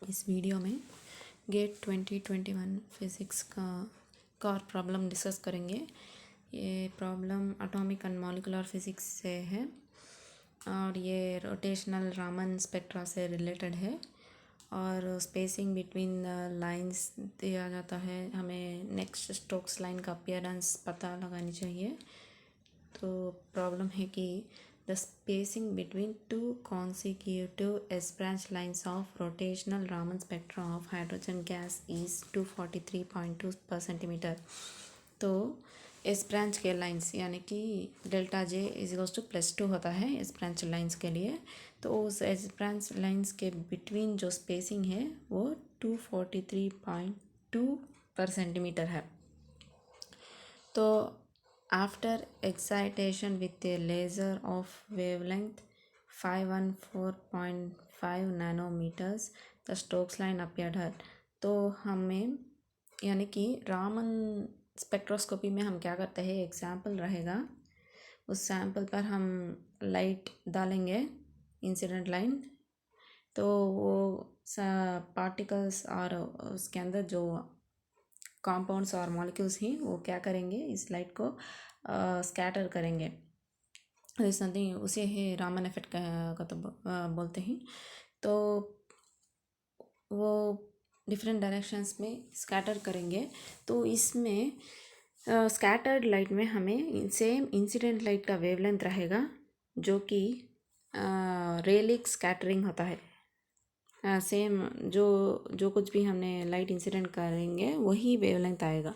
इस वीडियो में gate 2021 physics का और प्रॉब्लम डिस्कस करेंगे। ये problem atomic and molecular physics से है और ये रोटेशनल रामन स्पेक्ट्रा से रिलेटेड है और स्पेसिंग बिटवीन लाइंस दिया जाता है। हमें नेक्स्ट स्टोक्स लाइन का अपीयरेंस पता लगानी चाहिए। तो प्रॉब्लम है कि the spacing between two consecutive S-branch lines of rotational Raman spectra of hydrogen gas is 243.2 per centimeter। तो एस ब्रांच के लाइंस यानी कि डेल्टा जे इजिकल्स टू +2 होता है एस ब्रांच लाइंस के लिए। तो उस एस ब्रांच लाइंस के बिटवीन जो स्पेसिंग है वो 243.2 पर सेंटीमीटर है। तो after excitation with a laser of wavelength 514.5 nanometers the Stokes line appeared here। तो हमें यानी कि रामन स्पेक्ट्रोस्कोपी में हम क्या करते हैं, एक सैम्पल रहेगा, उस सैम्पल पर हम लाइट डालेंगे, इंसिडेंट लाइन। तो वो पार्टिकल्स और उसके अंदर जो कंपाउंड्स और मॉलिक्यूल्स ही वो क्या करेंगे, इस लाइट को स्कैटर करेंगे। समथिंग उसे ही रामन इफेक्ट का तो बोलते हैं। तो वो डिफरेंट डायरेक्शंस में स्कैटर करेंगे। तो इसमें स्कैटर्ड लाइट में हमें सेम इंसिडेंट लाइट का वेवलेंथ रहेगा जो कि रेलिक स्कैटरिंग होता है। सेम जो कुछ भी हमने लाइट इंसिडेंट करेंगे वही वेवलेंथ आएगा।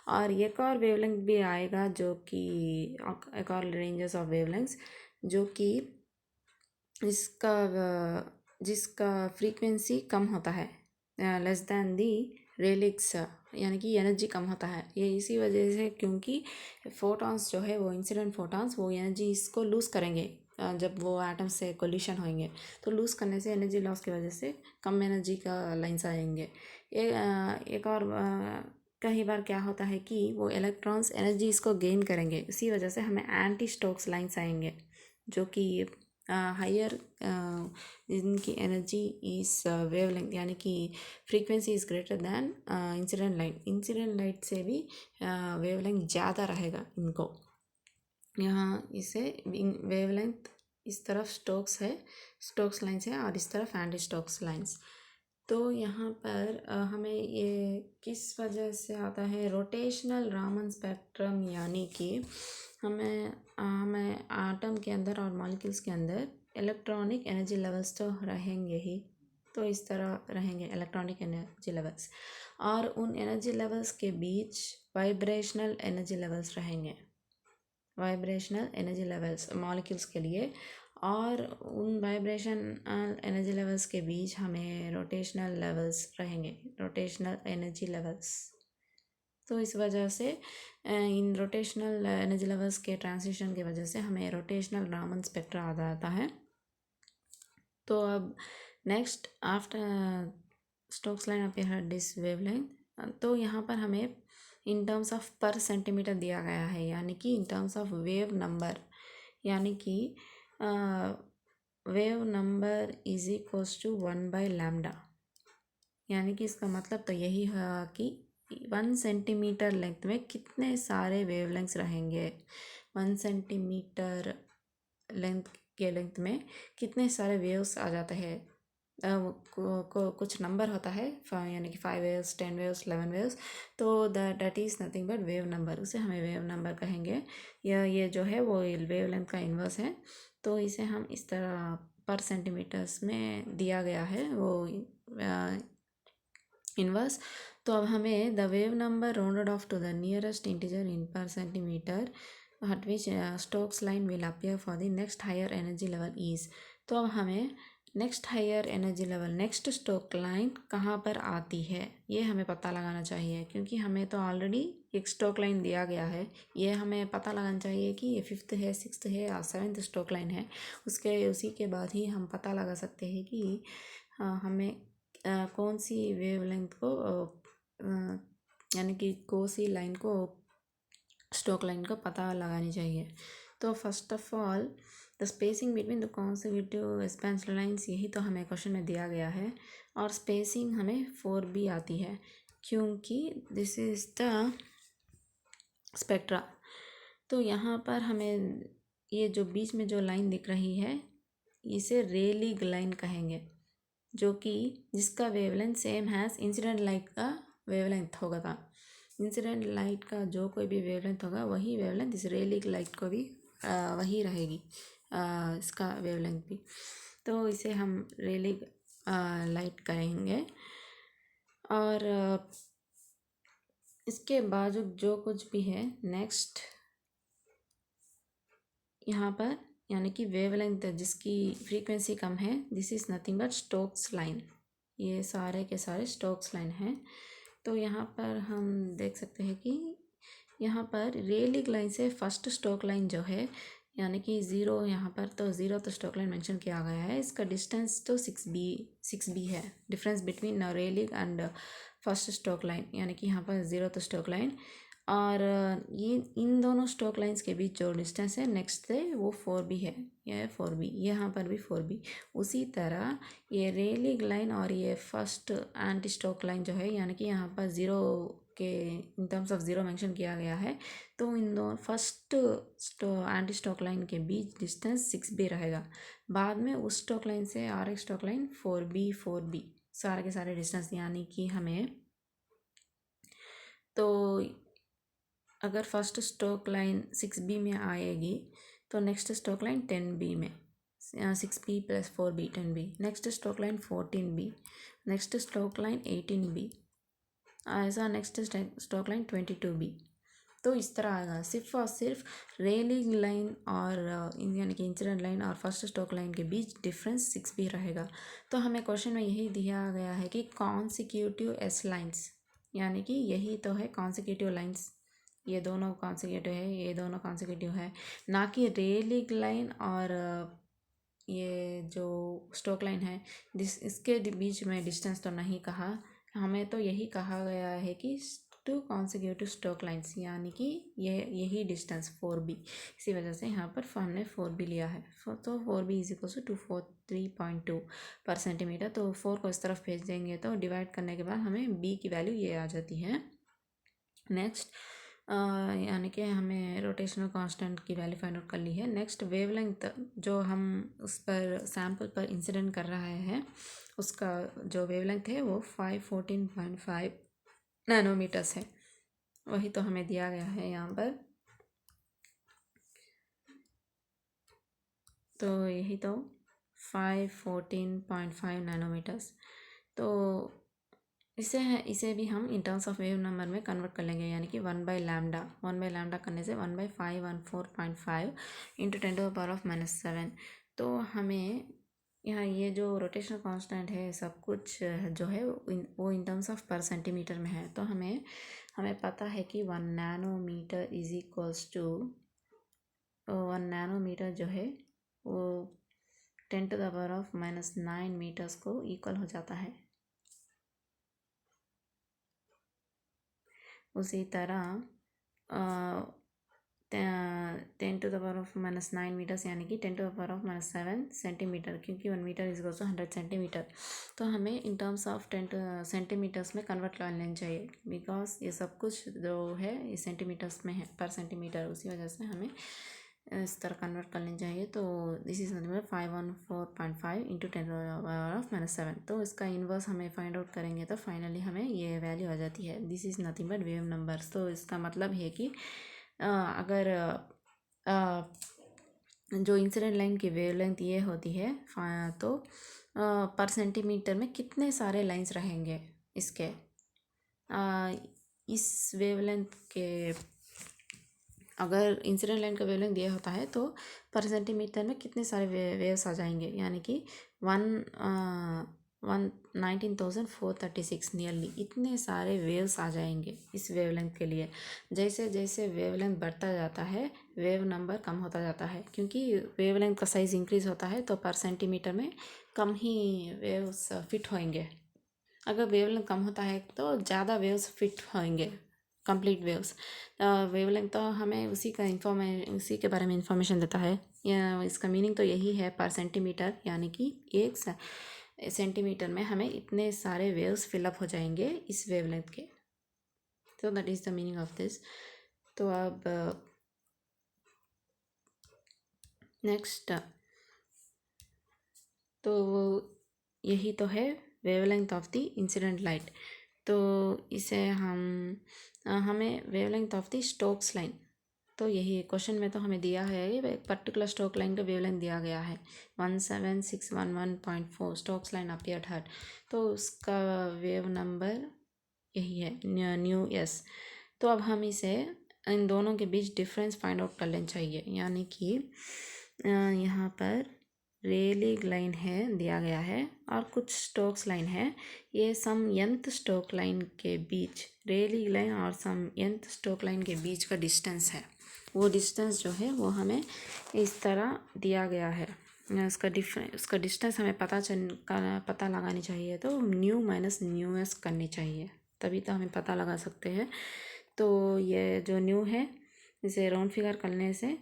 और एक और वेवलेंथ भी आएगा जो कि एक और रेंजेस ऑफ वेवलेंथ्स जो कि जिसका फ्रीक्वेंसी कम होता है, लेस दैन दी रेलिक्स, यानी कि एनर्जी कम होता है। ये इसी वजह से क्योंकि फोटॉन्स जो है वो इंसिडेंट फोटॉन्स वो एनर्जी इसको लूज़ करेंगे जब वो एटम से कोलिशन होंगे। तो लूज़ करने से एनर्जी लॉस की वजह से कम एनर्जी का लाइन्स आएंगे। एक और कई बार क्या होता है कि वो इलेक्ट्रॉन्स एनर्जी इसको गेन करेंगे, इसी वजह से हमें एंटी स्टोक्स लाइन्स आएंगे जो कि हायर इनकी एनर्जी इस वेवलेंथ यानी कि frequency is greater than incident light. Incident light से भी वेवलेंथ ज़्यादा रहेगा इनको। यहाँ इसे वेवलेंथ इस तरफ स्टोक्स है, स्टोक्स लाइन्स है, और इस तरफ एंटी स्टोक्स लाइन्स। तो यहाँ पर हमें ये किस वजह से आता है, रोटेशनल रामन स्पेक्ट्रम, यानी कि हमें आटम के अंदर और मॉलिक्यूल्स के अंदर इलेक्ट्रॉनिक एनर्जी लेवल्स तो रहेंगे ही। तो इस तरह रहेंगे इलेक्ट्रॉनिक एनर्जी लेवल्स, और उन एनर्जी लेवल्स के बीच वाइब्रेशनल एनर्जी लेवल्स रहेंगे, वाइब्रेशनल एनर्जी लेवल्स मॉलिक्यूल्स के लिए। और उन वाइब्रेशन एनर्जी लेवल्स के बीच हमें रोटेशनल लेवल्स रहेंगे, रोटेशनल एनर्जी लेवल्स। तो इस वजह से इन रोटेशनल एनर्जी लेवल्स के ट्रांजिशन की वजह से हमें रोटेशनल रामन स्पेक्ट्रा आ जाता है। तो अब next after stokes line appear this wavelength, तो यहाँ पर हमें in terms of per centimetre दिया गया है, यानी कि in terms of wave number, यानी कि wave number is equals to 1/λ। यानी कि इसका मतलब तो यही है कि 1 सेंटीमीटर लेंथ में कितने सारे वेवलेंथ्स रहेंगे, 1 सेंटीमीटर लेंथ में कितने सारे वेव्स आ जाते हैं। कुछ नंबर होता है, यानी कि 5 वेव्स, 10 वेव्स, 11 वेव्स। तो that is nothing but wave number, उसे हमें वेव नंबर कहेंगे। ये जो है वो वेवलेंथ का इन्वर्स है। तो इसे हम इस तरह पर सेंटीमीटर्स में दिया गया है वो इन्वर्स। तो अब हमें the wave number rounded off to the nearest integer in per centimetre at which Stokes line will appear for the next higher energy level is। तो अब हमें next higher energy level, next Stokes line कहाँ पर आती है ये हमें पता लगाना चाहिए, क्योंकि हमें तो ऑलरेडी एक स्टोक लाइन दिया गया है। ये हमें पता लगाना चाहिए कि ये 5th है, 6th है या 7th स्टोक लाइन है। उसी के बाद ही हम पता लगा सकते हैं कि हमें कौन सी वेवलेंथ को यानी कि कौन सी लाइन को, स्टोक लाइन को पता लगानी चाहिए। तो first of all the spacing between the consecutive expansion lines, यही तो हमें क्वेश्चन में दिया गया है। और स्पेसिंग हमें 4b आती है क्योंकि दिस इज़ द स्पेक्ट्रा। तो यहाँ पर हमें ये जो बीच में जो लाइन दिख रही है इसे रेलिग लाइन कहेंगे, जो कि जिसका wavelength same has incident light का वेवलेंथ होगा था। इंसिडेंट लाइट का जो कोई भी वेवलेंथ होगा वही वेवलेंथ इस रेलिग लाइट को भी वही रहेगी, इसका वेवलेंथ भी। तो इसे हम रेलिग लाइट कहेंगे। और इसके बाद जो कुछ भी है नेक्स्ट यहाँ पर, यानी कि वेवलेंथ जिसकी फ्रीक्वेंसी कम है, this is nothing but Stokes line. ये सारे के सारे स्टोक्स लाइन हैं। तो यहाँ पर हम देख सकते हैं कि यहाँ पर रेलिग लाइन से फर्स्ट स्टोक लाइन जो है, यानी कि ज़ीरो, यहाँ पर तो ज़ीरो तो स्टोक लाइन मेंशन किया गया है। इसका डिस्टेंस तो 6b है, difference between Rayleigh and first stock line, यानी कि यहाँ पर ज़ीरो तो स्टोक लाइन। और ये इन दोनों स्टोक लाइंस के बीच जो डिस्टेंस है नेक्स्ट से वो 4b है, यह 4b, यहाँ पर भी 4b। उसी तरह ये रेलिग लाइन और ये फर्स्ट एंटी स्टोक लाइन जो है, यानी कि यहाँ पर ज़ीरो के इन टर्म्स ऑफ ज़ीरो मेंशन किया गया है, तो इन दोनों फर्स्ट एंटी स्टोक लाइन के बीच डिस्टेंस 6b रहेगा। बाद में उस स्टोक लाइन से और एक स्टोक लाइन 4b सारे के सारे डिस्टेंस, यानी कि हमें तो अगर फर्स्ट स्टोक लाइन 6b में आएगी तो नेक्स्ट स्टोक लाइन 10b में, 6b + 4b 10b, next Stokes line 14b, next Stokes line 18b, ऐसा नेक्स्ट स्टोक लाइन 22b। तो इस तरह आएगा। सिर्फ और सिर्फ रेलिंग लाइन और यानी कि इंसिडेंट लाइन और फर्स्ट स्टोक लाइन के बीच डिफरेंस 6b रहेगा। तो हमें क्वेश्चन में यही दिया गया है कि कॉन्सिक्यूटिव एस लाइन्स, यानी कि यही तो है कॉन्सिक्यूटिव लाइन्स, ये दोनों कॉन्सिक्यूटिव है, ये दोनों कॉन्सिक्यूटिव है, ना कि रेलिग लाइन और ये जो स्टोक लाइन है इसके बीच में डिस्टेंस तो नहीं कहा। हमें तो यही कहा गया है कि 2 कॉन्सिक्यूटिव स्टोक लाइन्स, यानी कि यही डिस्टेंस 4b, इसी वजह से यहाँ पर हमने 4b लिया है। तो 4b = 243.2 पर सेंटीमीटर। तो 4 को इस तरफ भेज देंगे तो डिवाइड करने के बाद हमें b की वैल्यू ये आ जाती है। नेक्स्ट यानी कि हमें रोटेशनल कांस्टेंट की वैल्यू फाइंड आउट कर ली है। नेक्स्ट वेवलेंथ जो हम उस पर सैम्पल पर इंसिडेंट कर रहे हैं उसका जो वेवलेंथ है वो 514.5 नैनोमीटर्स है, वही तो हमें दिया गया है यहाँ पर। तो यही तो 514.5 नैनोमीटर्स। तो इसे भी हम इन टर्म्स ऑफ वेव नंबर में कन्वर्ट कर लेंगे, यानी कि 1/λ करने से 1/514.5 × 10⁻⁻⁷। तो हमें यहाँ ये जो रोटेशनल कांस्टेंट है सब कुछ जो है वो इन टर्म्स ऑफ पर सेंटीमीटर में है। तो हमें पता है कि 1 नैनोमीटर = 1 नैनोमीटर जो है वो 10⁻⁻⁹ मीटर्स को इक्वल हो जाता है। उसी तरह 10⁻⁻⁹ मीटर्स, यानी कि 10⁻⁷ सेंटीमीटर, क्योंकि 1 मीटर = 100 सेंटीमीटर। तो हमें इन टर्म्स ऑफ 10 सेंटीमीटर्स में कन्वर्ट कर लेना चाहिए, बिकॉज ये सब कुछ जो है ये सेंटीमीटर्स में है, पर सेंटीमीटर, उसी वजह से हमें इस तरह कन्वर्ट कर लेना चाहिए। तो दिस इज़ नथिंग बट 514.5 × 10⁻⁷। तो इसका इन्वर्स हमें फाइंड आउट करेंगे तो फाइनली हमें ये वैल्यू आ जाती है। This is nothing but wave numbers. तो इसका मतलब है कि अगर जो इंसिडेंट लाइन की वेवलेंथ ये होती है तो पर सेंटीमीटर में कितने सारे लाइंस रहेंगे इसके, इस वेवलेंथ के, अगर इंसिडेंट लाइन का वेवलेंथ दिया होता है तो पर सेंटीमीटर में कितने सारे वेव्स आ जाएंगे, यानी कि 19,436 नियरली इतने सारे वेव्स आ जाएंगे इस वेवलेंथ के लिए। जैसे जैसे वेवलेंथ बढ़ता जाता है वेव नंबर कम होता जाता है, क्योंकि वेवलेंथ का साइज़ इंक्रीज़ होता है तो पर सेंटीमीटर में कम ही वेव्स फिट होंगे। अगर वेवलेंथ कम होता है तो ज़्यादा वेव्स फिट होंगे कंप्लीट वेव्स। वेवलेंथ तो हमें उसी के बारे में इंफॉर्मेशन देता है। इसका मीनिंग तो यही है पर सेंटीमीटर, यानी कि 1 सेंटीमीटर में हमें इतने सारे वेव्स फिलअप हो जाएंगे इस वेवलेंथ के। तो that is the meaning of this. तो अब नेक्स्ट, तो यही तो है wavelength of the incident light. तो इसे हमें wavelength of the Stokes line, तो यही क्वेश्चन में तो हमें दिया है एक पर्टिकुलर स्टोक लाइन का वेवलेंथ दिया गया है 17611.4 स्टोक्स लाइन अपीयर्ड हर्ट। तो उसका वेव नंबर यही है न्यू एस। तो अब हम इसे इन दोनों के बीच डिफरेंस फाइंड आउट कर लेना चाहिए, यानी कि यहाँ पर रेलिग लाइन है दिया गया है और कुछ स्टोक्स लाइन है। ये सम nth स्टोक लाइन के बीच, रेलिग लाइन और सम nth स्टोक लाइन के बीच का डिस्टेंस है। वो डिस्टेंस जो है वो हमें इस तरह दिया गया है। उसका डिस्टेंस हमें पता लगानी चाहिए। तो न्यू माइनस न्यू एस करनी चाहिए, तभी तो हमें पता लगा सकते हैं। तो ये जो न्यू है इसे राउंड फिगर करने से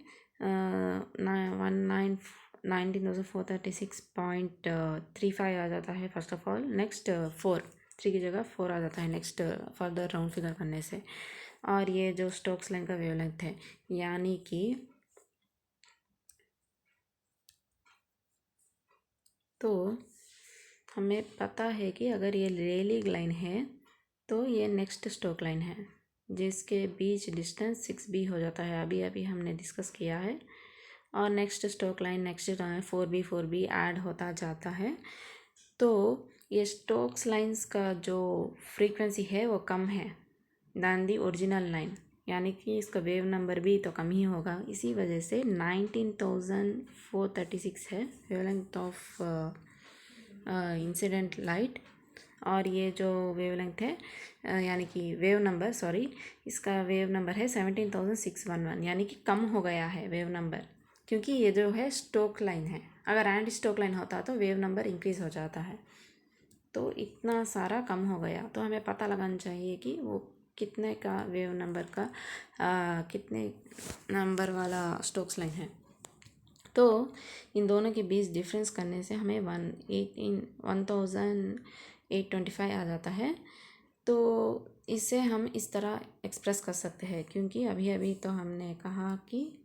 19,436.35 आ जाता है फर्स्ट ऑफ ऑल। नेक्स्ट 3 की जगह 4 आ जाता है नेक्स्ट फर्दर राउंड फिगर करने से। और ये जो स्टोक्स लाइन का वेवलेंथ है, यानी कि तो हमें पता है कि अगर ये रेलिग लाइन है तो ये नेक्स्ट स्टोक लाइन है जिसके बीच डिस्टेंस 6b हो जाता है, अभी अभी हमने डिस्कस किया है। और next Stokes line next 4b add होता जाता है। तो ये स्टोक्स लाइंस का जो फ्रीक्वेंसी है वो कम है दैन दी ओरिजिनल लाइन, यानी कि इसका वेव नंबर भी तो कम ही होगा। इसी वजह से 19,436 है वेवलेंथ ऑफ इंसिडेंट लाइट। और ये जो वेवलेंथ है यानी कि वेव नंबर, सॉरी, इसका वेव नंबर है 17,611, यानी कि कम हो गया है वेव नंबर, क्योंकि ये जो है स्टोक लाइन है। अगर एंड स्टोक लाइन होता तो वेव नंबर इंक्रीज़ हो जाता है। तो इतना सारा कम हो गया, तो हमें पता लगाना चाहिए कि वो कितने का वेव नंबर का कितने नंबर वाला स्टोक्स लाइन है। तो इन दोनों के बीच डिफरेंस करने से हमें 1,825 आ जाता है। तो इसे हम इस तरह एक्सप्रेस कर सकते हैं, क्योंकि अभी अभी तो हमने कहा कि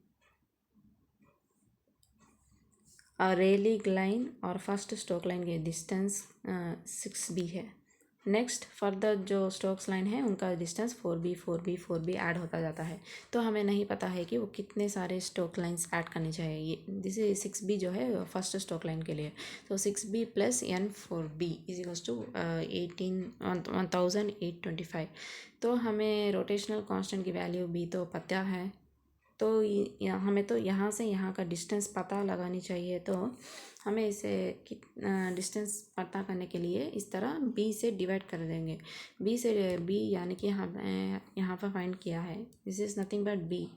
रेलिग लाइन और फर्स्ट स्टोक लाइन के डिस्टेंस 6b है। नेक्स्ट फर्दर जो स्टोक्स लाइन है उनका डिस्टेंस 4b ऐड होता जाता है। तो हमें नहीं पता है कि वो कितने सारे स्टोक लाइंस ऐड करने चाहिए। जैसे 6b जो है फर्स्ट स्टोक लाइन के लिए, तो 6b plus n4b is equals to 1,825। तो हमें रोटेशनल कांस्टेंट की वैल्यू भी तो पता है, तो हमें तो यहाँ से यहाँ का डिस्टेंस पता लगानी चाहिए। तो हमें इसे डिस्टेंस पता करने के लिए इस तरह b से डिवाइड कर देंगे। b से b यानी कि यहाँ पर फाइंड किया है, this is nothing but b,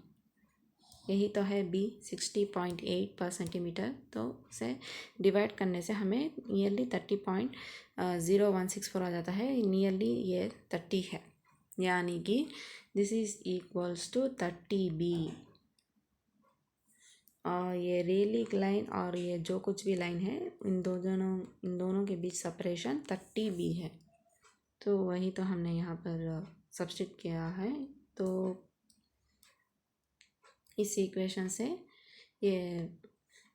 यही तो है b 60.8 पर सेंटीमीटर। तो उसे डिवाइड करने से हमें नियरली 30.0164 आ जाता है। नियरली ये 30 है, यानी कि this is equals to 30b। और ये रेलिग लाइन और ये जो कुछ भी लाइन है इन दोनों के बीच सेपरेशन 30b है। तो वही तो हमने यहाँ पर सब्स्टिट्यूट किया है। तो इस इक्वेशन से ये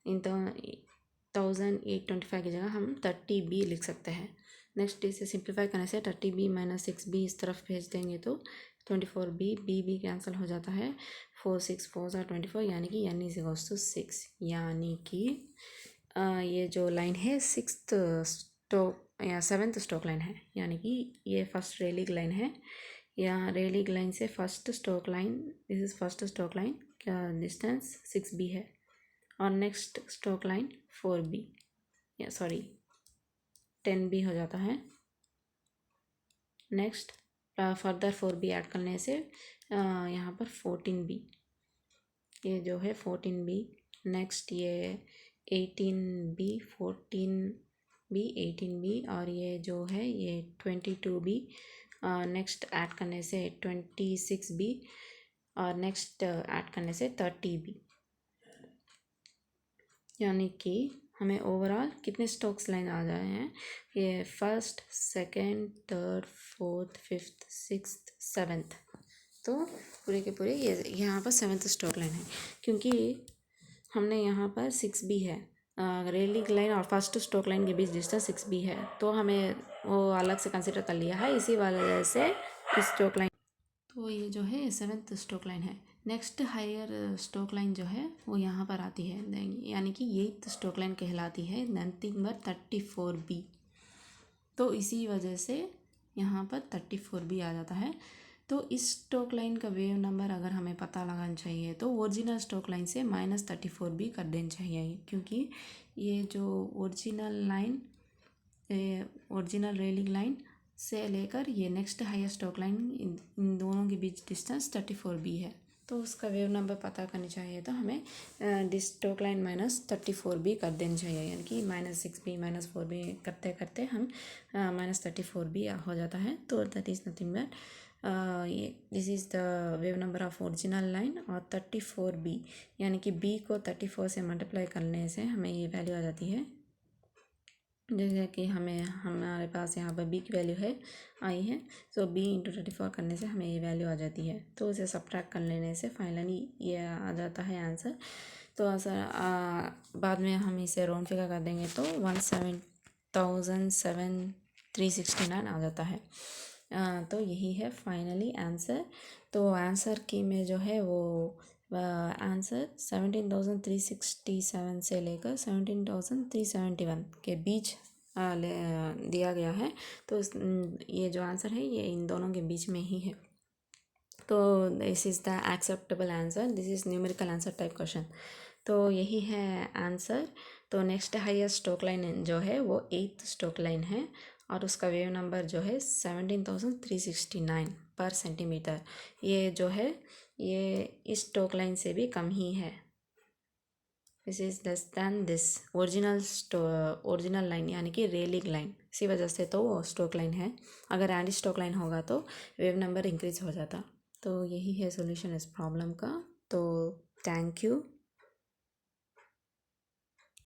इन 1,825 की जगह हम 30b लिख सकते हैं। नेक्स्ट इसे सिंप्लीफाई करने से 30b माइनस 6b इस तरफ भेज देंगे तो 24b, b कैंसिल हो जाता है, 4 6 4 24, यानी कि n इज इक्वल्स टू 6। यानी कि ये जो लाइन है 6th स्टोक या 7th स्टोक लाइन है, यानी कि ये फर्स्ट रेलिग लाइन है। या रेलिग लाइन से first stock line, this is first stock line का डिस्टेंस 6b है। और नेक्स्ट स्टोक लाइन 4b या सॉरी 10b हो जाता है। नेक्स्ट फर्दर 4b ऐड करने से यहाँ पर 14b, ये जो है 14b। नेक्स्ट ये 18b 14b 18b, और ये जो है ये 22b नेक्स्ट ऐड करने से 26B और नेक्स्ट ऐड करने से 30B, यानी कि हमें ओवरऑल कितने स्टोक्स लाइन आ जाए हैं, ये first, second, third, fourth, fifth, sixth, seventh, तो पूरे के पूरे ये यहाँ पर सेवेंथ स्टोक लाइन है। क्योंकि हमने यहाँ पर 6B है, रेलिंग लाइन और फर्स्ट स्टोक लाइन के बीच डिस्टेंस 6B है, तो हमें वो अलग से कंसिडर कर लिया है, इसी वजह से इस स्टोक लाइन, तो ये जो है सेवेंथ स्टोक लाइन है। नेक्स्ट हायर स्टोक लाइन जो है वो यहाँ पर आती है, यानी कि एट्थ स्टोक लाइन कहलाती है, नथिंग बट 34B। तो इसी वजह से यहाँ पर 34B आ जाता है। तो इस स्टोक लाइन का वेव नंबर अगर हमें पता लगाना चाहिए तो ओरिजिनल स्टोक लाइन से -34B कर देना चाहिए, क्योंकि ये जो ओरिजिनल रेलिंग लाइन से लेकर ये नेक्स्ट हायर स्टोक लाइन, इन दोनों के बीच डिस्टेंस 34B है। तो उसका वेव नंबर पता करनी चाहिए तो हमें स्टोक लाइन -34B कर देनी चाहिए, यानी कि -6B -4B करते करते हम -34B हो जाता है। तो दैट इज़ नथिंग बट ये this is the wave number of original line. और 34B यानी कि B को 34 से मल्टीप्लाई करने से हमें ये वैल्यू आ जाती है, जैसे कि हमारे पास यहाँ पर B की वैल्यू आई है, तो B इंटू 34 करने से हमें ये वैल्यू आ जाती है। तो उसे सब्ट्रैक्ट कर लेने से फाइनली ये आ जाता है आंसर। तो आंसर बाद में हम इसे राउंड फिगर कर देंगे तो 17,369 आ जाता है। तो यही है फाइनली आंसर। तो आंसर की में जो है वो आंसर 17,367 से लेकर 17,371 के बीच दिया गया है। तो ये जो आंसर है ये इन दोनों के बीच में ही है। तो this is the acceptable answer, this is numerical answer type question. तो यही है आंसर। तो नेक्स्ट हाईएस्ट स्टोक लाइन जो है वो 8th स्टोक लाइन है और उसका वेव नंबर जो है 17,369 पर सेंटीमीटर। ये जो है ये इस स्टोक लाइन से भी कम ही है, this is less than this original line यानी कि रेलिंग लाइन, इसी वजह से तो वो स्टोक लाइन है। अगर एंटी स्टोक लाइन होगा तो वेव नंबर इंक्रीज हो जाता। तो यही है सॉल्यूशन इस प्रॉब्लम का। तो थैंक यू।